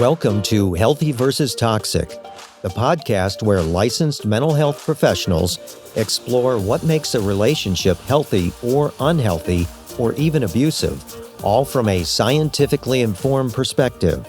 Welcome to Healthy versus Toxic, the podcast where licensed mental health professionals explore what makes a relationship healthy or unhealthy or even abusive, all from a scientifically informed perspective.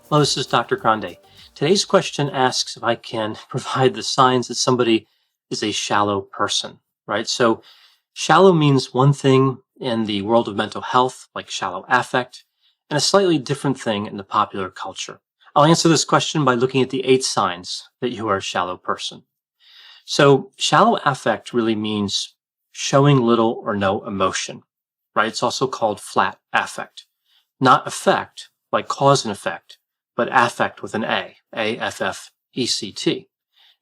Hello, this is Dr. Grande. Today's question asks if I can provide the signs that somebody is a shallow person, right? So shallow means one thing in the world of mental health, like shallow affect, and a slightly different thing in the popular culture. I'll answer this question by looking at the 8 signs that you are a shallow person. So shallow affect really means showing little or no emotion, right? It's also called flat affect. Not affect, like cause and effect, but affect with an A, A-F-F-E-C-T.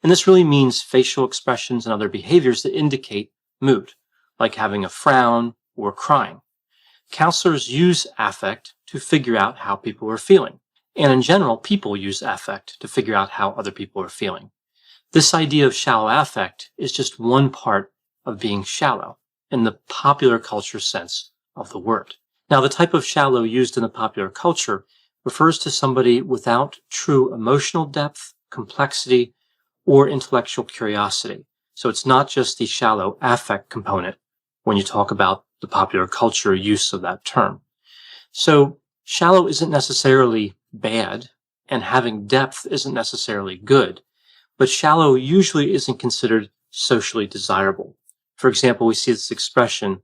And this really means facial expressions and other behaviors that indicate mood, like having a frown or crying. Counselors use affect to figure out how people are feeling. And in general, people use affect to figure out how other people are feeling. This idea of shallow affect is just one part of being shallow in the popular culture sense of the word. Now, the type of shallow used in the popular culture refers to somebody without true emotional depth, complexity, or intellectual curiosity. So it's not just the shallow affect component when you talk about the popular culture use of that term. So shallow isn't necessarily bad, and having depth isn't necessarily good, but shallow usually isn't considered socially desirable. For example, we see this expression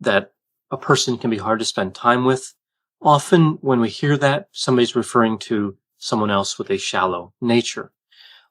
that a person can be hard to spend time with. Often when we hear that, somebody's referring to someone else with a shallow nature.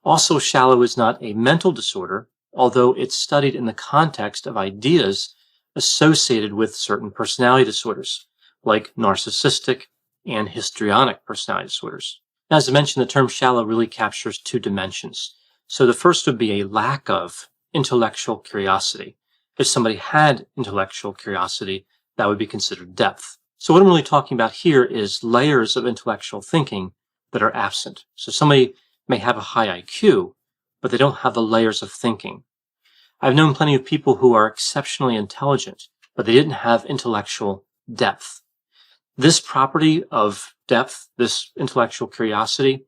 Also, shallow is not a mental disorder, although it's studied in the context of ideas associated with certain personality disorders, like narcissistic and histrionic personality disorders. Now, as I mentioned, the term shallow really captures 2 dimensions. So the first would be a lack of intellectual curiosity. If somebody had intellectual curiosity, that would be considered depth. So what I'm really talking about here is layers of intellectual thinking that are absent. So somebody may have a high IQ, but they don't have the layers of thinking. I've known plenty of people who are exceptionally intelligent, but they didn't have intellectual depth. This property of depth, this intellectual curiosity,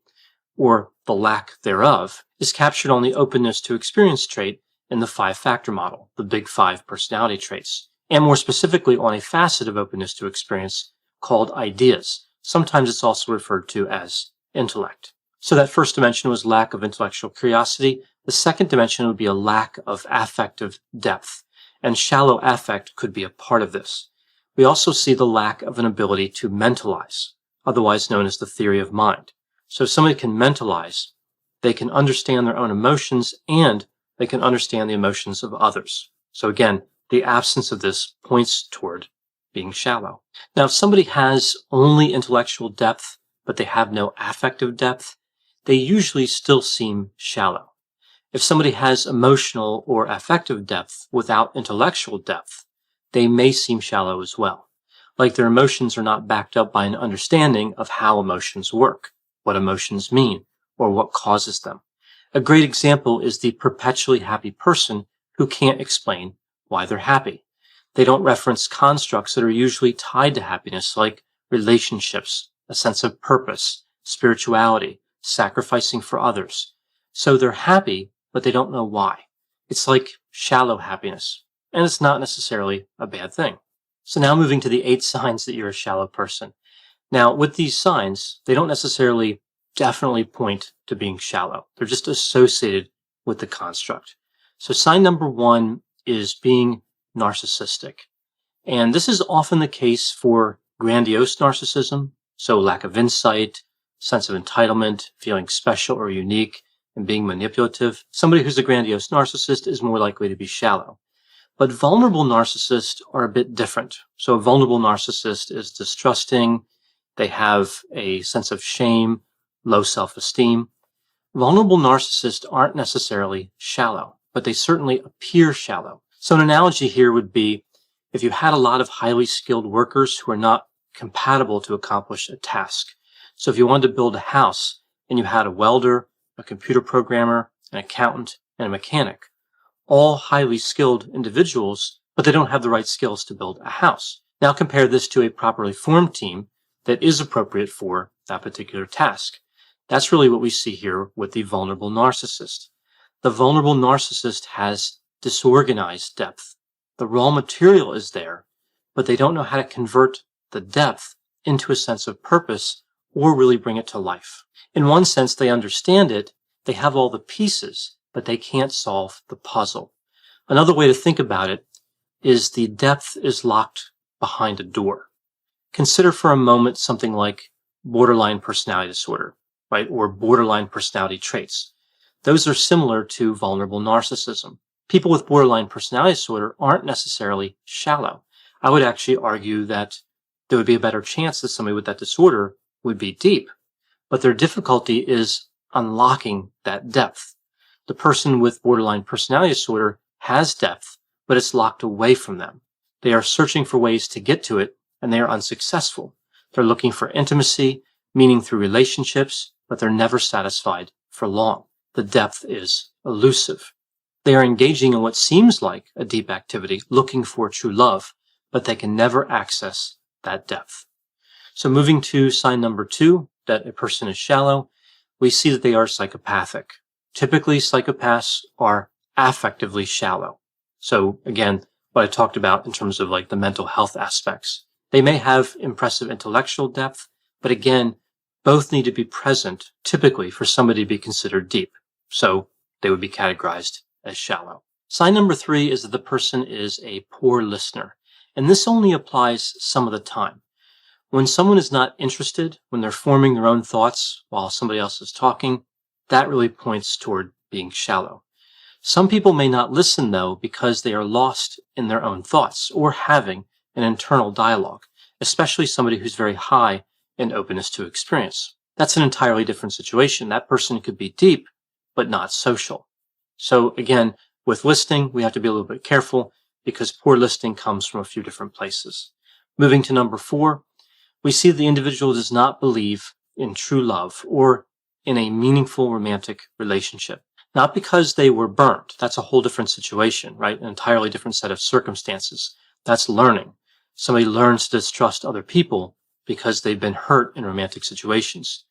or the lack thereof, is captured on the openness to experience trait in the 5-factor model, the big 5 personality traits, and more specifically on a facet of openness to experience called ideas. Sometimes it's also referred to as intellect. So that first dimension was lack of intellectual curiosity. The second dimension would be a lack of affective depth, and shallow affect could be a part of this. We also see the lack of an ability to mentalize, otherwise known as the theory of mind. So if somebody can mentalize, they can understand their own emotions and they can understand the emotions of others. So again, the absence of this points toward being shallow. Now, if somebody has only intellectual depth, but they have no affective depth, they usually still seem shallow. If somebody has emotional or affective depth without intellectual depth, they may seem shallow as well. Like their emotions are not backed up by an understanding of how emotions work, what emotions mean, or what causes them. A great example is the perpetually happy person who can't explain why they're happy. They don't reference constructs that are usually tied to happiness, like relationships, a sense of purpose, spirituality, sacrificing for others. So they're happy, but they don't know why. It's like shallow happiness, and it's not necessarily a bad thing. So now moving to the 8 signs that you're a shallow person. Now, with these signs, they don't necessarily definitely point to being shallow. They're just associated with the construct. So sign number 1 is being narcissistic. And this is often the case for grandiose narcissism, so lack of insight, sense of entitlement, feeling special or unique, and being manipulative. Somebody who's a grandiose narcissist is more likely to be shallow. But vulnerable narcissists are a bit different. So a vulnerable narcissist is distrusting. They have a sense of shame, low self-esteem. Vulnerable narcissists aren't necessarily shallow, but they certainly appear shallow. So an analogy here would be if you had a lot of highly skilled workers who are not compatible to accomplish a task. So if you wanted to build a house and you had a welder, a computer programmer, an accountant, and a mechanic, all highly skilled individuals, but they don't have the right skills to build a house. Now compare this to a properly formed team that is appropriate for that particular task. That's really what we see here with the vulnerable narcissist. The vulnerable narcissist has disorganized depth. The raw material is there, but they don't know how to convert the depth into a sense of purpose or really bring it to life. In one sense, they understand it, they have all the pieces, but they can't solve the puzzle. Another way to think about it is the depth is locked behind a door. Consider for a moment something like borderline personality disorder, right? Or borderline personality traits. Those are similar to vulnerable narcissism. People with borderline personality disorder aren't necessarily shallow. I would actually argue that there would be a better chance that somebody with that disorder would be deep, but their difficulty is unlocking that depth. The person with borderline personality disorder has depth, but it's locked away from them. They are searching for ways to get to it, and they are unsuccessful. They're looking for intimacy, meaning through relationships, but they're never satisfied for long. The depth is elusive. They are engaging in what seems like a deep activity, looking for true love, but they can never access that depth. So moving to sign number 2, that a person is shallow, we see that they are psychopathic. Typically, psychopaths are affectively shallow. So again, what I talked about in terms of like the mental health aspects. They may have impressive intellectual depth, but again, both need to be present typically for somebody to be considered deep. So they would be categorized as shallow. Sign number 3 is that the person is a poor listener. And this only applies some of the time. When someone is not interested, when they're forming their own thoughts while somebody else is talking, that really points toward being shallow. Some people may not listen, though, because they are lost in their own thoughts or having an internal dialogue, especially somebody who's very high in openness to experience. That's an entirely different situation. That person could be deep, but not social. So again, with listening, we have to be a little bit careful because poor listening comes from a few different places. Moving to number 4, we see the individual does not believe in true love or in a meaningful romantic relationship. Not because they were burned. That's a whole different situation, right? An entirely different set of circumstances. That's learning. Somebody learns to distrust other people because they've been hurt in romantic situations.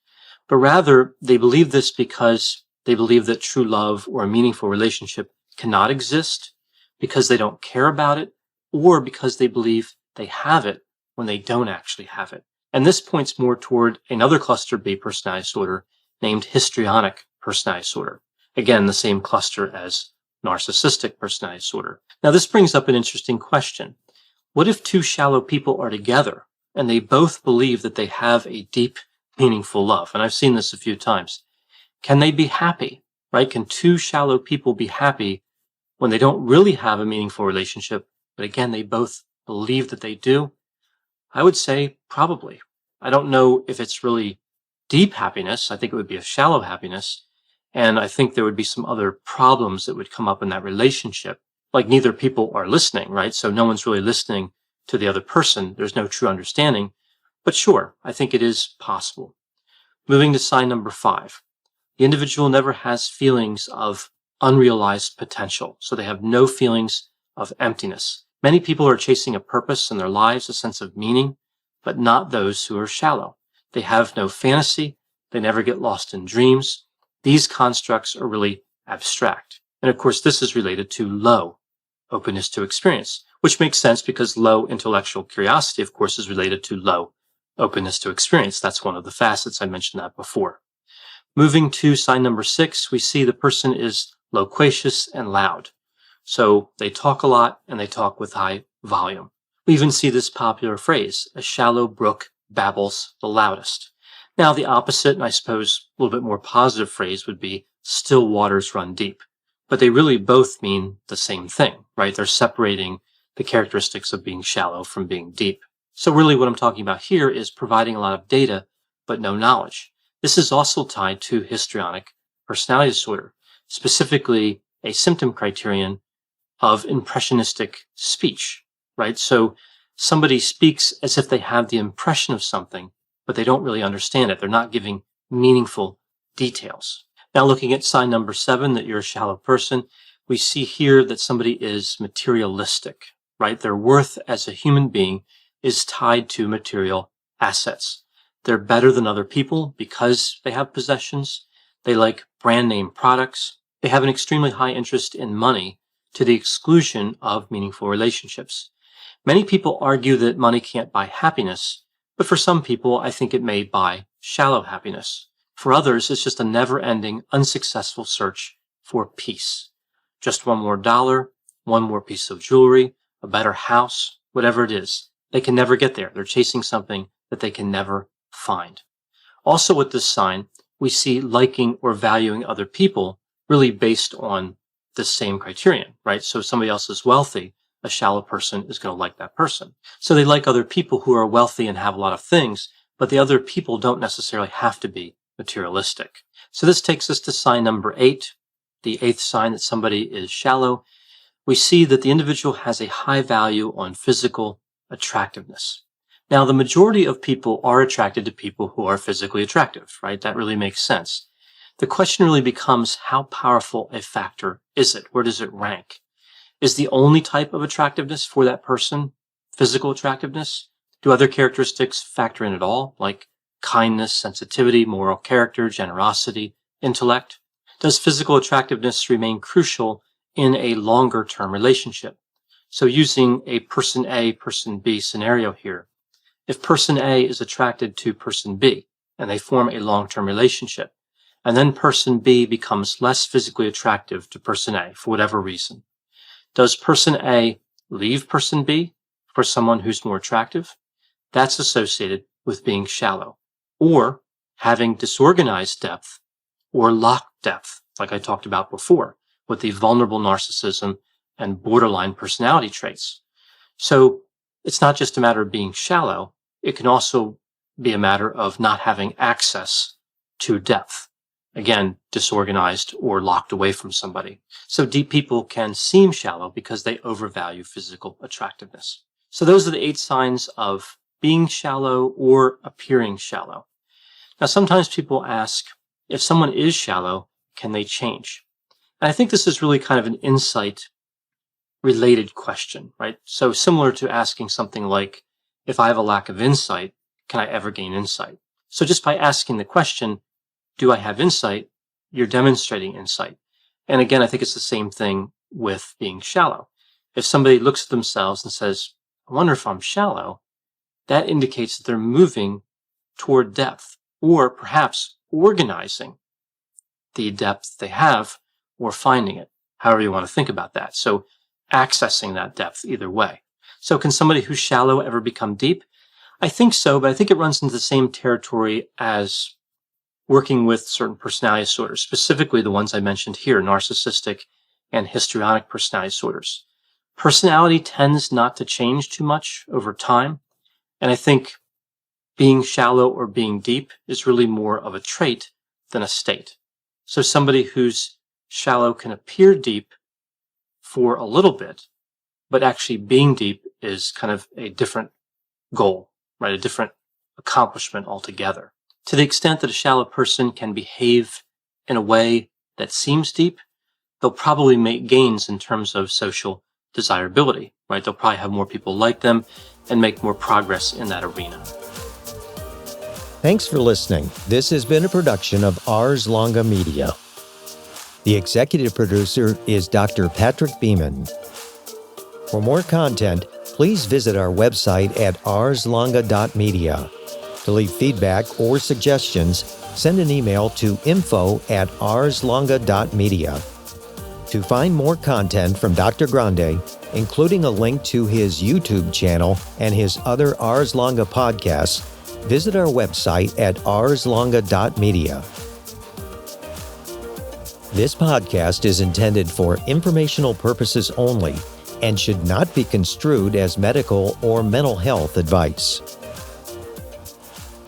But rather, they believe this because they believe that true love or a meaningful relationship cannot exist, because they don't care about it, or because they believe they have it when they don't actually have it. And this points more toward another cluster B personality disorder named histrionic personality disorder. Again, the same cluster as narcissistic personality disorder. Now, this brings up an interesting question. What if two shallow people are together and they both believe that they have a deep, meaningful love? And I've seen this a few times. Can they be happy, right? Can two shallow people be happy when they don't really have a meaningful relationship, but again, they both believe that they do? I would say probably. I don't know if it's really deep happiness. I think it would be a shallow happiness. And I think there would be some other problems that would come up in that relationship. Like neither people are listening, right? So no one's really listening to the other person. There's no true understanding. But sure, I think it is possible. Moving to sign number 5. The individual never has feelings of unrealized potential. So they have no feelings of emptiness. Many people are chasing a purpose in their lives, a sense of meaning, but not those who are shallow. They have no fantasy. They never get lost in dreams. These constructs are really abstract. And of course, this is related to low openness to experience, which makes sense because low intellectual curiosity, of course, is related to low openness to experience. That's one of the facets. I mentioned that before. Moving to sign number 6, we see the person is loquacious and loud. So they talk a lot and they talk with high volume. We even see this popular phrase, a shallow brook babbles the loudest. Now, the opposite, and I suppose a little bit more positive phrase would be still waters run deep. But they really both mean the same thing, right? They're separating the characteristics of being shallow from being deep. So really what I'm talking about here is providing a lot of data, but no knowledge. This is also tied to histrionic personality disorder, specifically a symptom criterion of impressionistic speech, right? So somebody speaks as if they have the impression of something, but they don't really understand it. They're not giving meaningful details. Now, looking at sign number 7, that you're a shallow person, we see here that somebody is materialistic, right? Their worth as a human being is tied to material assets. They're better than other people because they have possessions. They like brand name products. They have an extremely high interest in money to the exclusion of meaningful relationships. Many people argue that money can't buy happiness, but for some people, I think it may buy shallow happiness. For others, it's just a never-ending, unsuccessful search for peace. Just one more dollar, one more piece of jewelry, a better house, whatever it is. They can never get there. They're chasing something that they can never find. Also with this sign, we see liking or valuing other people really based on the same criterion, right? So if somebody else is wealthy, a shallow person is going to like that person. So they like other people who are wealthy and have a lot of things, but the other people don't necessarily have to be materialistic. So this takes us to sign number 8, the 8th sign that somebody is shallow. We see that the individual has a high value on physical attractiveness. Now, the majority of people are attracted to people who are physically attractive, right? That really makes sense. The question really becomes, how powerful a factor is it? Where does it rank? Is the only type of attractiveness for that person physical attractiveness? Do other characteristics factor in at all, like kindness, sensitivity, moral character, generosity, intellect? Does physical attractiveness remain crucial in a longer-term relationship? So using a person A, person B scenario here, if person A is attracted to person B and they form a long-term relationship, and then person B becomes less physically attractive to person A for whatever reason, does person A leave person B for someone who's more attractive? That's associated with being shallow, or having disorganized depth or locked depth, like I talked about before, with the vulnerable narcissism and borderline personality traits. So it's not just a matter of being shallow. It can also be a matter of not having access to depth. Again, disorganized or locked away from somebody. So deep people can seem shallow because they overvalue physical attractiveness. So those are the 8 signs of being shallow or appearing shallow. Now, sometimes people ask, if someone is shallow, can they change? And I think this is really kind of an insight-related question, right? So similar to asking something like, if I have a lack of insight, can I ever gain insight? So just by asking the question, do I have insight? You're demonstrating insight. And again, I think it's the same thing with being shallow. If somebody looks at themselves and says, I wonder if I'm shallow, that indicates that they're moving toward depth, or perhaps organizing the depth they have or finding it, however you want to think about that. So accessing that depth either way. So can somebody who's shallow ever become deep? I think so, but I think it runs into the same territory as working with certain personality disorders, specifically the ones I mentioned here, narcissistic and histrionic personality disorders. Personality tends not to change too much over time, and I think being shallow or being deep is really more of a trait than a state. So somebody who's shallow can appear deep for a little bit, but actually being deep is kind of a different goal, right? A different accomplishment altogether. To the extent that a shallow person can behave in a way that seems deep, they'll probably make gains in terms of social desirability, right? They'll probably have more people like them and make more progress in that arena. Thanks for listening. This has been a production of Ars Longa Media. The executive producer is Dr. Patrick Beeman. For more content, please visit our website at arslonga.media. To leave feedback or suggestions, send an email to info@arslonga.media. To find more content from Dr. Grande, including a link to his YouTube channel and his other Ars Longa podcasts, visit our website at arslonga.media. This podcast is intended for informational purposes only and should not be construed as medical or mental health advice.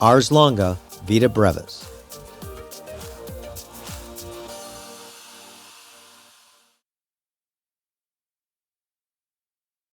Ars Longa, Vita Brevis.